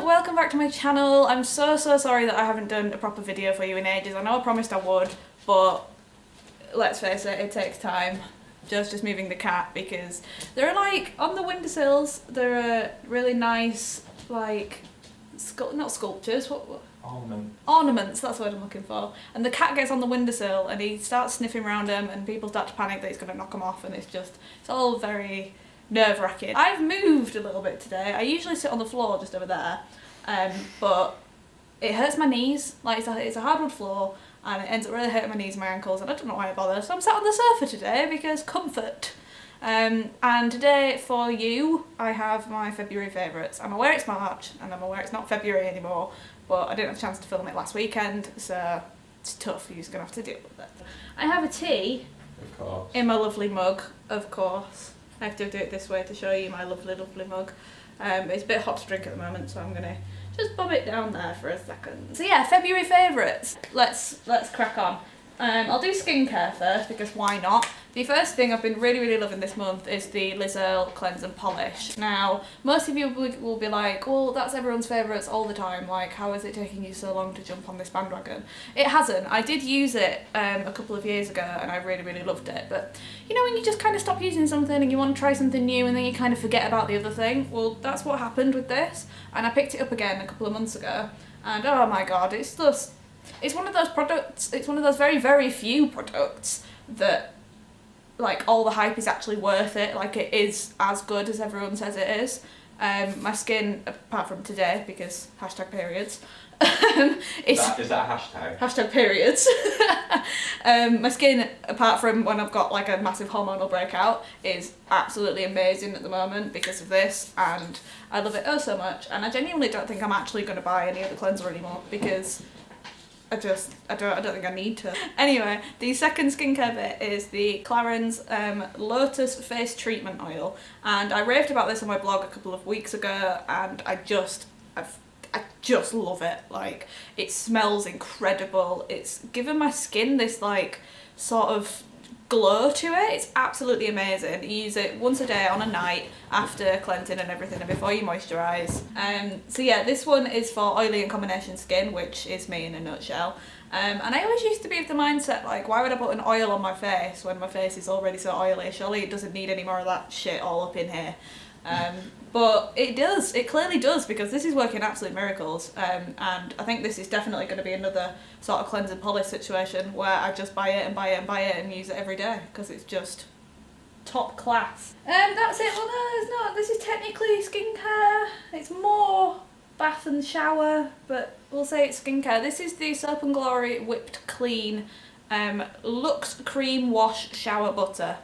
welcome back to my channel. I'm so sorry that I haven't done a proper video for you in ages. I know I promised I would, but let's face it, it takes time. Just moving the cat because there are like, on the windowsills, there are really nice, like, not sculptures, what? Ornaments, that's what I'm looking for. And the cat gets on the windowsill and he starts sniffing around them and people start to panic that he's going to knock them off, and it's all very nerve-wracking. I've moved a little bit today. I usually sit on the floor just over there, but it hurts my knees. Like, it's a hardwood floor and it ends up really hurting my knees and my ankles, and I don't know why I bother. So I'm sat on the sofa today because comfort. And today for you, I have my February favourites. I'm aware it's March and I'm aware it's not February anymore, but I didn't have a chance to film it last weekend, so it's tough. You're just going to have to deal with it. I have a tea of course in my lovely mug, of course. I have to do it this way to show you my lovely mug. It's a bit hot to drink at the moment, so I'm going to just bob it down there for a second. So yeah, February favourites. Let's crack on. I'll do skincare first because why not? The first thing I've been really loving this month is the Liz Earle Cleanse and Polish. Now, most of you will be like, well, that's everyone's favourites all the time, like, how is it taking you so long to jump on this bandwagon? It hasn't. I did use it a couple of years ago and I really loved it, but you know when you just kind of stop using something and you want to try something new and then you kind of forget about the other thing? Well, that's what happened with this, and I picked it up again a couple of months ago, and oh my god, it's one of those products, it's one of those very few products that, like, all the hype is actually worth it. Like, it is as good as everyone says it is. My skin, apart from today, because #periods, is that a hashtag? #periods. My skin, apart from when I've got like a massive hormonal breakout, is absolutely amazing at the moment because of this, and I love it oh so much, and I genuinely don't think I'm actually going to buy any other cleanser anymore because I don't think I need to. Anyway, the second skincare bit is the Clarins Lotus Face Treatment Oil, and I raved about this on my blog a couple of weeks ago, and I just love it. Like, it smells incredible. It's given my skin this like sort of glow to it. It's absolutely amazing. You use it once a day on a night after cleansing and everything and before you moisturise. So yeah, this one is for oily and combination skin, which is me in a nutshell. And I always used to be of the mindset, like, why would I put an oil on my face when my face is already so oily? Surely it doesn't need any more of that shit all up in here. But it does, it clearly does, because this is working absolute miracles, and I think this is definitely going to be another sort of cleanse and polish situation where I just buy it and buy it and buy it and use it every day because it's just top class. That's it. Well, no, it's not. This is technically skincare. It's more bath and shower, but we'll say it's skincare. This is the Soap & Glory Whipped Clean Luxe Cream Wash Shower Butter.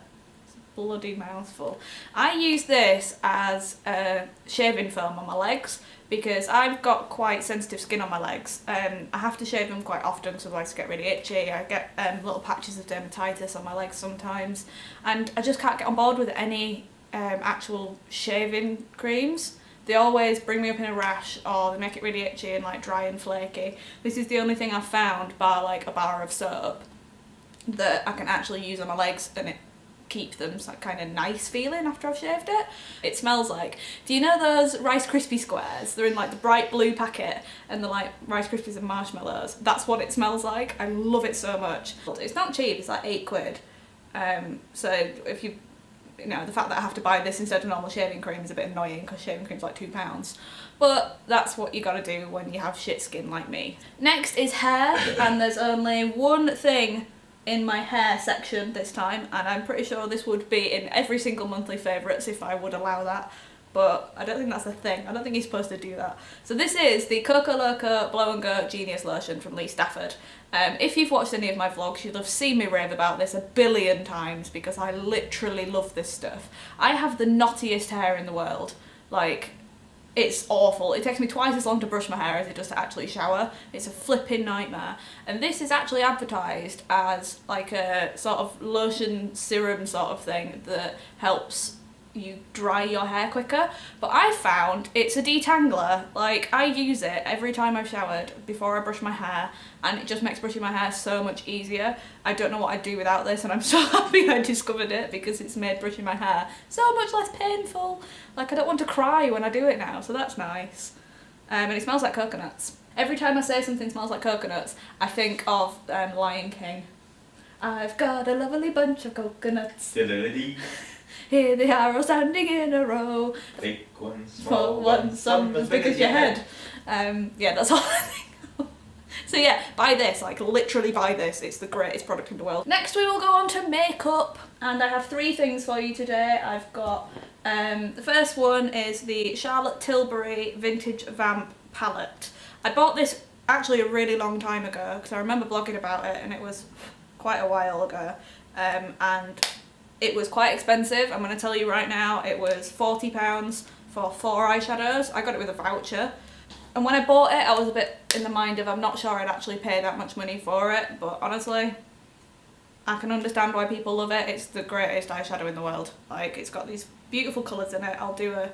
Bloody mouthful. I use this as a shaving foam on my legs because I've got quite sensitive skin on my legs. I have to shave them quite often because otherwise I get really itchy. I get little patches of dermatitis on my legs sometimes, and I just can't get on board with any actual shaving creams. They always bring me up in a rash, or they make it really itchy and like dry and flaky. This is the only thing I've found, bar like a bar of soap, that I can actually use on my legs and it keep them like kind of nice feeling after I've shaved it. It smells like, do you know those Rice Krispie squares? They're in like the bright blue packet and they're like Rice Krispies and marshmallows. That's what it smells like. I love it so much. It's not cheap, it's like £8. So if you know, the fact that I have to buy this instead of normal shaving cream is a bit annoying because shaving cream's like £2. But that's what you gotta do when you have shit skin like me. Next is hair, and there's only one thing in my hair section this time, and I'm pretty sure this would be in every single monthly favourites if I would allow that, but I don't think that's a thing. I don't think you're supposed to do that. So this is the Coco Loco Blow and Go Genius Lotion from Lee Stafford. If you've watched any of my vlogs, you'll have seen me rave about this a billion times because I literally love this stuff. I have the knottiest hair in the world. Like, it's awful. It takes me twice as long to brush my hair as it does to actually shower. It's a flipping nightmare. And this is actually advertised as like a sort of lotion serum sort of thing that helps you dry your hair quicker, but I found it's a detangler. Like, I use it every time I've showered before I brush my hair, and it just makes brushing my hair so much easier. I don't know what I'd do without this, and I'm so happy I discovered it because it's made brushing my hair so much less painful. Like, I don't want to cry when I do it now, so that's nice. and it smells like coconuts. Every time I say something smells like coconuts, I think of Lion King. I've got a lovely bunch of coconuts. Here they are all standing in a row. Big ones, Small ones, some as big as your head. Yeah, that's all I think of. So yeah, buy this, like literally buy this. It's the greatest product in the world. Next we will go on to makeup, and I have 3 things for you today. I've got, the first one is the Charlotte Tilbury Vintage Vamp palette. I bought this actually a really long time ago because I remember blogging about it, and it was quite a while ago, and it was quite expensive. I'm going to tell you right now, it was £40 for 4 eyeshadows. I got it with a voucher. And when I bought it, I was a bit in the mind of I'm not sure I'd actually pay that much money for it, but honestly, I can understand why people love it. It's the greatest eyeshadow in the world. Like, it's got these beautiful colours in it. I'll do a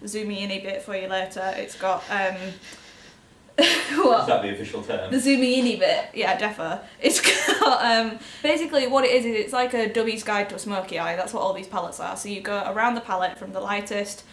zoomy in bit for you later. It's got, what? Is that the official term? The zoomy in bit, yeah, defo. It's got, basically what it is it's like a dummy's guide to a smoky eye. That's what all these palettes are. So you go around the palette from the lightest,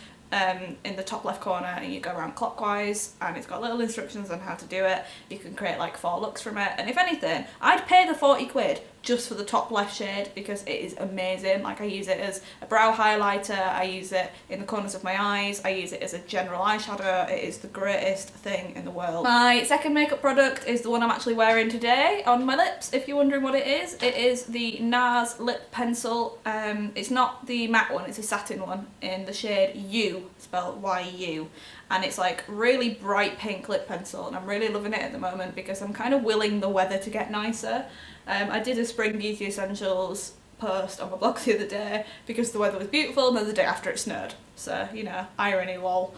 in the top left corner, and you go around clockwise, and it's got little instructions on how to do it. You can create like 4 looks from it, and if anything, I'd pay the 40 quid just for the top left shade because it is amazing. Like, I use it as a brow highlighter, I use it in the corners of my eyes, I use it as a general eyeshadow. It is the greatest thing in the world. My second makeup product is the one I'm actually wearing today on my lips, if you're wondering what it is. It is the NARS lip pencil. It's not the matte one, it's a satin one in the shade U, spelled Y-U. And it's like really bright pink lip pencil, and I'm really loving it at the moment because I'm kind of willing the weather to get nicer. I did a spring beauty essentials post on my blog the other day because the weather was beautiful, and then the day after it snowed. So, you know, irony lol.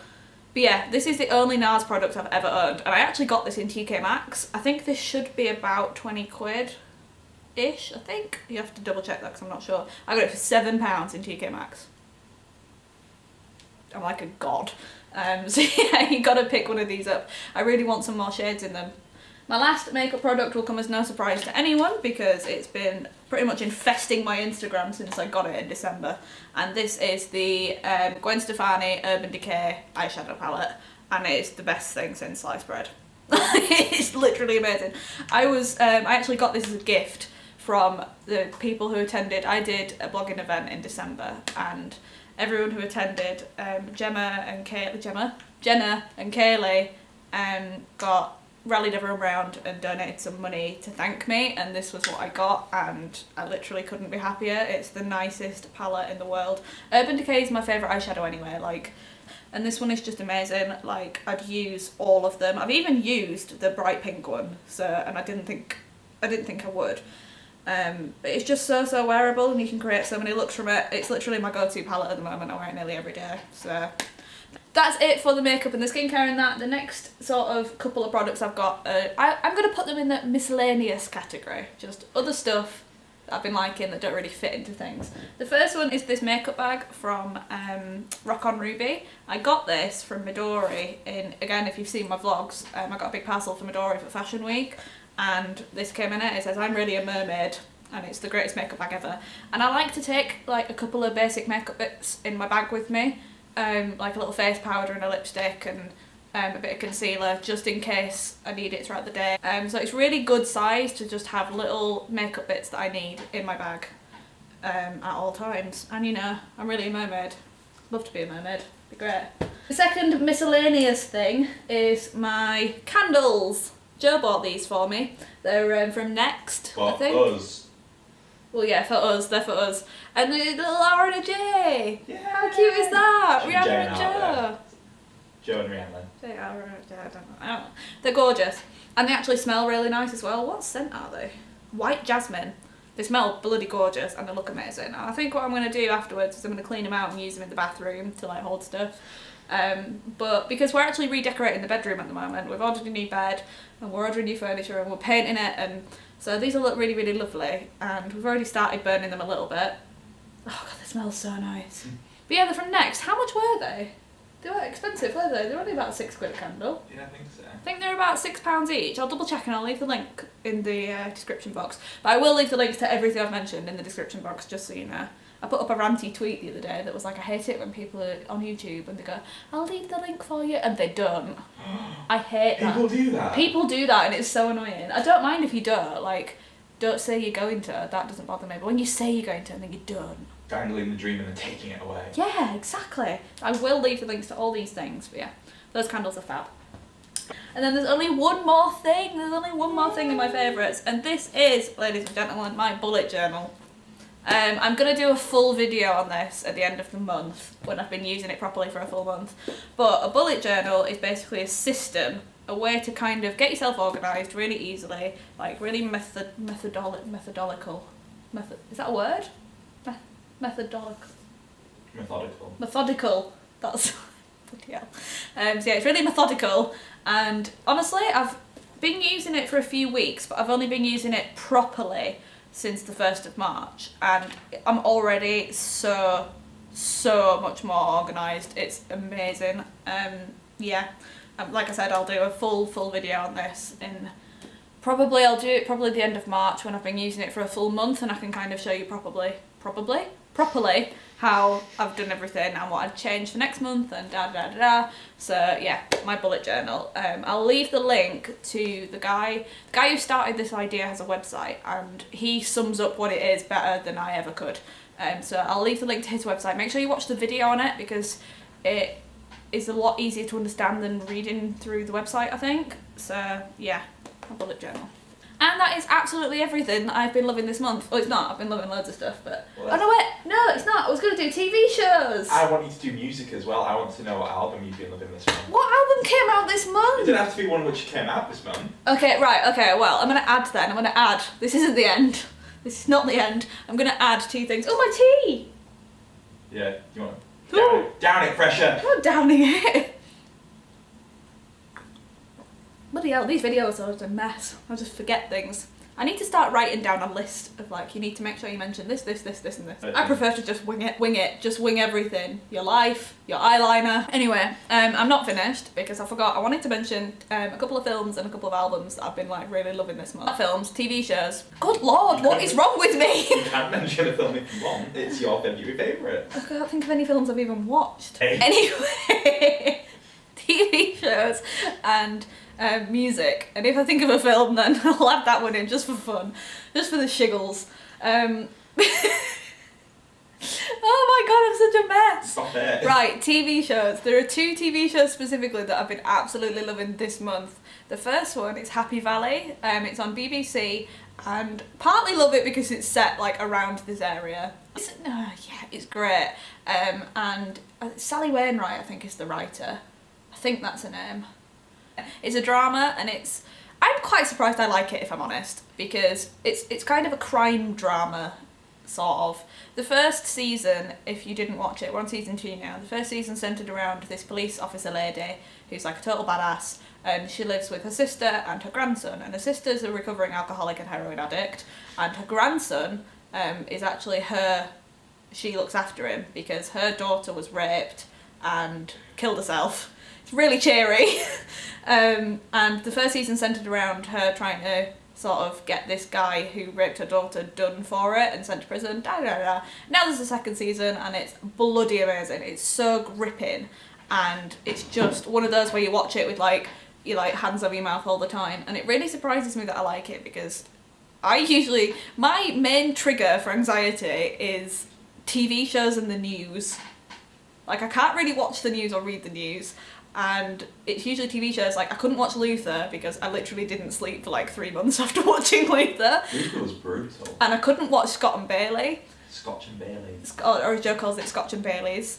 But yeah, this is the only NARS product I've ever owned, and I actually got this in TK Maxx. I think this should be about 20 quid-ish, I think. You have to double check that because I'm not sure. I got it for £7 in TK Maxx. I'm like a god. So yeah, you gotta pick one of these up. I really want some more shades in them. My last makeup product will come as no surprise to anyone because it's been pretty much infesting my Instagram since I got it in December. And this is the Gwen Stefani Urban Decay eyeshadow palette, and it is the best thing since sliced bread. It's literally amazing. I actually got this as a gift from the people who attended. I did a blogging event in December, and everyone who attended, Jenna and Kaylee, rallied everyone around and donated some money to thank me, and this was what I got, and I literally couldn't be happier. It's the nicest palette in the world. Urban Decay is my favourite eyeshadow anyway, like, and this one is just amazing. Like, I'd use all of them. I've even used the bright pink one, so, and I didn't think I would. But it's just so wearable, and you can create so many looks from it. It's literally my go-to palette at the moment. I wear it nearly every day. So that's it for the makeup and the skincare and that. The next sort of couple of products I've got, I'm going to put them in the miscellaneous category. Just other stuff that I've been liking that don't really fit into things. The first one is this makeup bag from Rock On Ruby. I got this from Midori again, if you've seen my vlogs, I got a big parcel from Midori for Fashion Week. And this came in it. It says, "I'm really a mermaid," and it's the greatest makeup bag ever. And I like to take like a couple of basic makeup bits in my bag with me, like a little face powder and a lipstick and a bit of concealer, just in case I need it throughout the day. So it's really good size to just have little makeup bits that I need in my bag at all times. And you know, I'm really a mermaid. Love to be a mermaid. Be great. The second miscellaneous thing is my candles. Joe bought these for me. They're from Next, I think. For us. Well, yeah, for us. They're for us. And they're little Laura and a J. Yeah. How cute is that? Should Rihanna Joe and Joe. Joe and Rihanna. They are. I don't know. They're gorgeous, and they actually smell really nice as well. What scent are they? White jasmine. They smell bloody gorgeous and they look amazing. And I think what I'm going to do afterwards is I'm going to clean them out and use them in the bathroom to like hold stuff. But because we're actually redecorating the bedroom at the moment, we've ordered a new bed and we're ordering new furniture and we're painting it, and so these will look really, really lovely, and we've already started burning them a little bit. Oh god, they smell so nice. But yeah, they're from Next. How much were they? They weren't expensive, were they? They're only about £6 a candle. Yeah, I think so. I think they're about £6 each. I'll double check and I'll leave the link in the description box. But I will leave the links to everything I've mentioned in the description box, just so you know. I put up a ranty tweet the other day that was like, I hate it when people are on YouTube and they go, "I'll leave the link for you," and they don't. I hate that. People do that. People do that, and it's so annoying. I don't mind if you don't. Like, don't say you're going to. That doesn't bother me. But when you say you're going to and then you don't. Dangling the dream and then taking it away. Yeah, exactly. I will leave the links to all these things, but yeah, those candles are fab. And then there's only one more thing. There's only one more thing in my favourites, and this is, ladies and gentlemen, my bullet journal. I'm going to do a full video on this at the end of the month when I've been using it properly for a full month. But a bullet journal is basically a system, a way to kind of get yourself organised really easily, like really methodological. Is that a word? Methodical. That's bloody hell. So yeah, it's really methodical, and honestly, I've been using it for a few weeks, but I've only been using it properly since the 1st of March, and I'm already so much more organised. It's amazing. Yeah, like I said, I'll do a full video on this in I'll do it probably the end of March when I've been using it for a full month, and I can kind of show you properly how I've done everything and what I've changed for next month and da. So yeah, my bullet journal. I'll leave the link to the guy who started this idea has a website, and he sums up what it is better than I ever could. So I'll leave the link to his website. Make sure you watch the video on it because it is a lot easier to understand than reading through the website, I think. So yeah, my bullet journal. And that is absolutely everything that I've been loving this month. Oh, it's not. I've been loving loads of stuff, but... Well, oh, no, wait. No, it's not. I was going to do TV shows. I want you to do music as well. I want to know what album you've been loving this month. What album came out this month? It didn't have to be one which came out this month. Okay, right. Okay, well, I'm going to add then. I'm going to add. This isn't the end. This is not the end. I'm going to add 2 things. Oh, my tea! Yeah, you want to... Down it, pressure! I'm not downing it. Bloody hell, these videos are just a mess. I just forget things. I need to start writing down a list of like, you need to make sure you mention this, and this. I prefer to just wing it, just wing everything. Your life, your eyeliner. Anyway, I'm not finished because I forgot. I wanted to mention a couple of films and a couple of albums that I've been like really loving this month. Not films, TV shows. Good lord, what is wrong with me? You can mention a film if you want. It's your favourite. I can't think of any films I've even watched. Hey. Anyway, TV shows and music, and if I think of a film then I'll add that one in just for fun, just for the shiggles. Oh my god, I'm such a mess. Stop it. Right, TV shows. There are 2 TV shows specifically that I've been absolutely loving this month. The first one is Happy Valley. It's on BBC, and partly love it because it's set like around this area. It's great. And Sally Wainwright, I think, is the writer. I think that's her name. It's a drama, and I'm quite surprised I like it, if I'm honest, because it's kind of a crime drama, sort of. The first season, if you didn't watch it, we're on season 2 now, the first season centred around this police officer lady who's like a total badass, and she lives with her sister and her grandson, and her sister's a recovering alcoholic and heroin addict, and her grandson is actually she looks after him because her daughter was raped and killed herself. It's really cheery. And the first season centred around her trying to sort of get this guy who raped her daughter done for it and sent to prison. Now there's a second season, and it's bloody amazing. It's so gripping, and it's just one of those where you watch it with like your hands over your mouth all the time, and it really surprises me that I like it because my main trigger for anxiety is TV shows and the news. Like, I can't really watch the news or read the news, and it's usually TV shows. Like, I couldn't watch Luther because I literally didn't sleep for like 3 months after watching Luther. Luther was brutal. And I couldn't watch Scott and Bailey. Scotch and Bailey's. Or as Joe calls it, Scotch and Bailey's.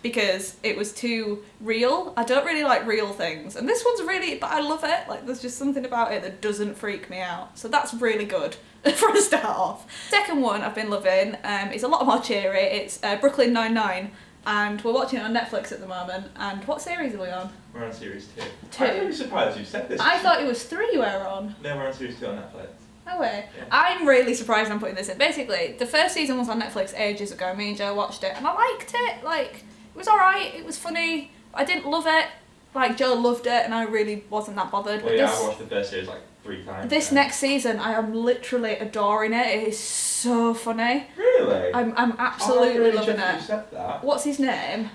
Because it was too real. I don't really like real things. And this one's really, but I love it. Like, there's just something about it that doesn't freak me out. So that's really good for a start off. Second one I've been loving is a lot more cheery. It's Brooklyn Nine-Nine. And we're watching it on Netflix at the moment. And what series are we on? We're on series 2. 2? I'm really surprised you said this. I thought it was 3 we're on. No, we're on series 2 on Netflix. No way. Yeah. I'm really surprised I'm putting this in. Basically, the first season was on Netflix ages ago. Me and Joe watched it, and I liked it. Like, it was alright, it was funny. I didn't love it. Like, Joe loved it, and I really wasn't that bothered. Well, yeah, I watched the first series like 3 times. This next season, I am literally adoring it. It is so funny. Really? I'm absolutely really loving you it. said that. What's his name?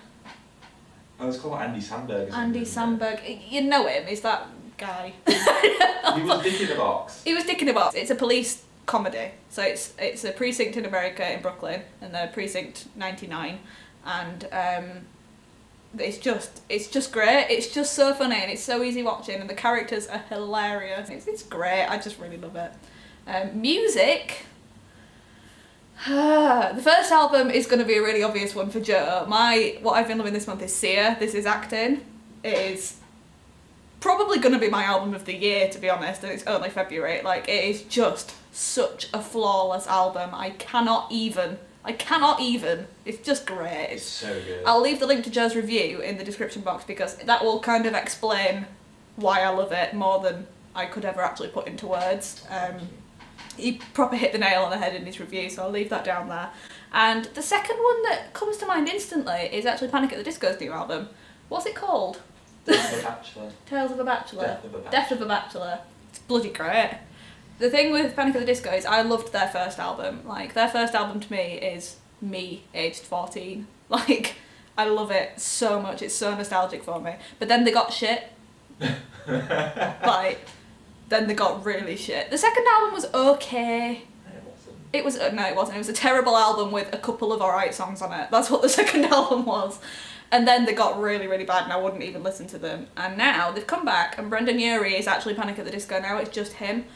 Oh, it's called Andy Samberg. Andy Samberg. You know him, is that guy? He was Dick in the Box. He was Dick in the Box. It's a police comedy. So it's a precinct in America in Brooklyn, and they're precinct 99, and it's just great. It's just so funny and it's so easy watching, and the characters are hilarious. It's great. I just really love it. Music. The first album is going to be a really obvious one for Joe. What I've been loving this month is Sia. This is acting. It is probably going to be my album of the year, to be honest, and it's only February. Like, it is just such a flawless album. I cannot even. It's just great. It's so good. I'll leave the link to Joe's review in the description box because that will kind of explain why I love it more than I could ever actually put into words. He proper hit the nail on the head in his review, so I'll leave that down there. And the second one that comes to mind instantly is actually Panic at the Disco's new album. What's it called? Death of a Bachelor. Tales of a Bachelor. Death of a Bachelor. Death of a Bachelor. It's bloody great. The thing with Panic at the Disco is I loved their first album. Like, their first album to me is me, aged 14. Like, I love it so much. It's so nostalgic for me. But then they got shit. Like, then they got really shit. The second album was okay. It was no, it wasn't. It was a terrible album with a couple of alright songs on it. That's what the second album was. And then they got really, really bad and I wouldn't even listen to them. And now they've come back and Brendan Urie is actually Panic at the Disco now. It's just him.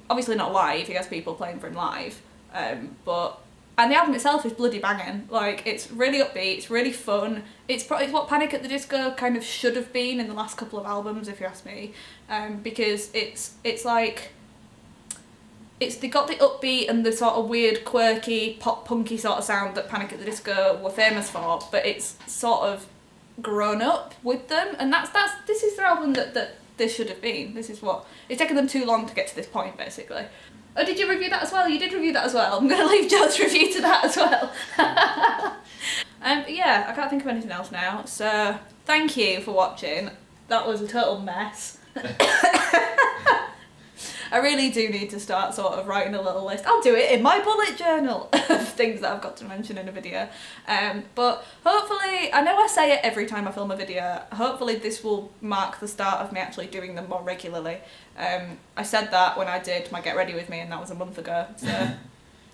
Obviously not live, he has people playing for him live. And the album itself is bloody banging. Like, it's really upbeat, it's really fun. It's what Panic at the Disco kind of should have been in the last couple of albums, if you ask me. Because it's like... they got the upbeat and the sort of weird, quirky, pop-punky sort of sound that Panic at the Disco were famous for, but it's sort of grown up with them, and this is the album that this should have been. This is what... It's taken them too long to get to this point, basically. Oh, did you review that as well? You did review that as well. I'm going to leave Joe's review to that as well. Yeah, I can't think of anything else now, so thank you for watching. That was a total mess. I really do need to start sort of writing a little list. I'll do it in my bullet journal of things that I've got to mention in a video. But hopefully, I know I say it every time I film a video, hopefully this will mark the start of me actually doing them more regularly. I said that when I did my Get Ready With Me and that was a month ago. So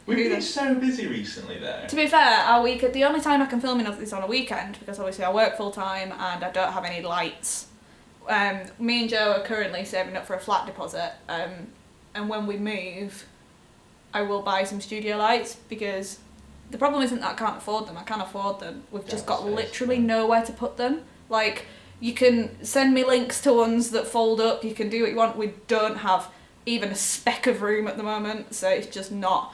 We've been so busy recently though. To be fair, the only time I can film is on a weekend because obviously I work full time and I don't have any lights. Me and Joe are currently saving up for a flat deposit, and when we move I will buy some studio lights because the problem isn't that I can't afford them. I can't afford them. We've just got literally nowhere to put them. Like, you can send me links to ones that fold up, you can do what you want. We don't have even a speck of room at the moment, so it's just not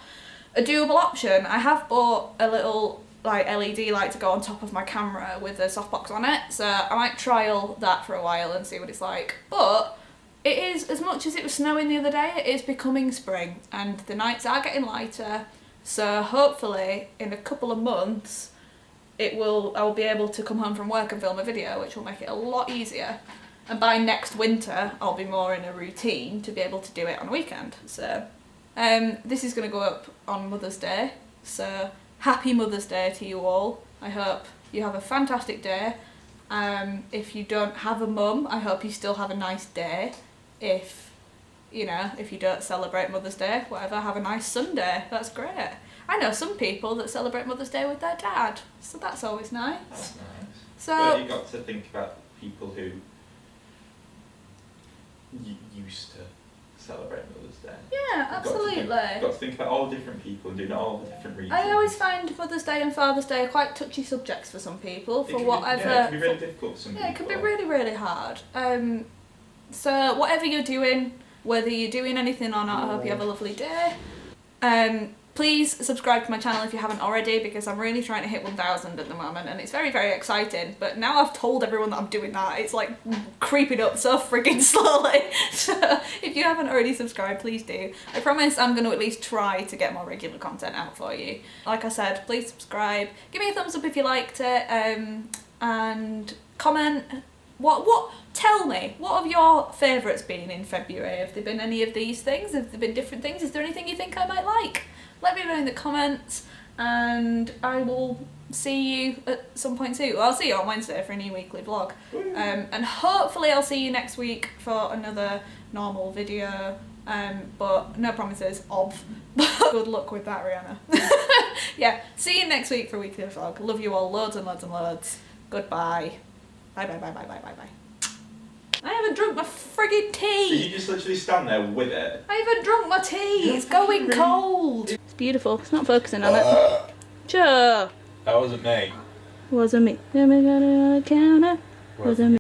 a doable option. I have bought a little like LED light to go on top of my camera with a softbox on it, so I might trial that for a while and see what it's like. But it is, as much as it was snowing the other day, it is becoming spring and the nights are getting lighter, so hopefully in a couple of months I'll be able to come home from work and film a video, which will make it a lot easier, and by next winter I'll be more in a routine to be able to do it on a weekend. So this is going to go up on Mother's Day, so happy Mother's Day to you all. I hope you have a fantastic day. If you don't have a mum, I hope you still have a nice day. If you don't celebrate Mother's Day, whatever, have a nice Sunday. That's great. I know some people that celebrate Mother's Day with their dad, so that's always nice. That's nice. So, but you got to think about people who used to celebrate Mother's Day. Yeah, absolutely. You've got to think about all different people and doing all the different reasons. I always find Mother's Day and Father's Day are quite touchy subjects for some people, for whatever... Yeah, it can be really difficult for some people. Yeah, it can be really, really hard. So whatever you're doing, whether you're doing anything or not, I hope you have a lovely day. Please subscribe to my channel if you haven't already, because I'm really trying to hit 1,000 at the moment and it's very, very exciting. But now I've told everyone that I'm doing that, it's like creeping up so friggin' slowly. So if you haven't already subscribed, please do. I promise I'm going to at least try to get more regular content out for you. Like I said, please subscribe, give me a thumbs up if you liked it, and comment. Tell me, what have your favourites been in February? Have there been any of these things? Have there been different things? Is there anything you think I might like? Let me know in the comments and I will see you at some point soon. Well, I'll see you on Wednesday for a new weekly vlog. And hopefully I'll see you next week for another normal video. But no promises of. Good luck with that, Rihanna. Yeah, see you next week for a weekly vlog. Love you all loads and loads and loads. Goodbye. Bye bye bye bye bye bye bye. I haven't drunk my friggin' tea. Did you just literally stand there with it? I haven't drunk my tea. It's going cold. It's beautiful. It's not focusing on it. Sure. That wasn't me. Wasn't me. Then we got it on the counter. Wasn't me.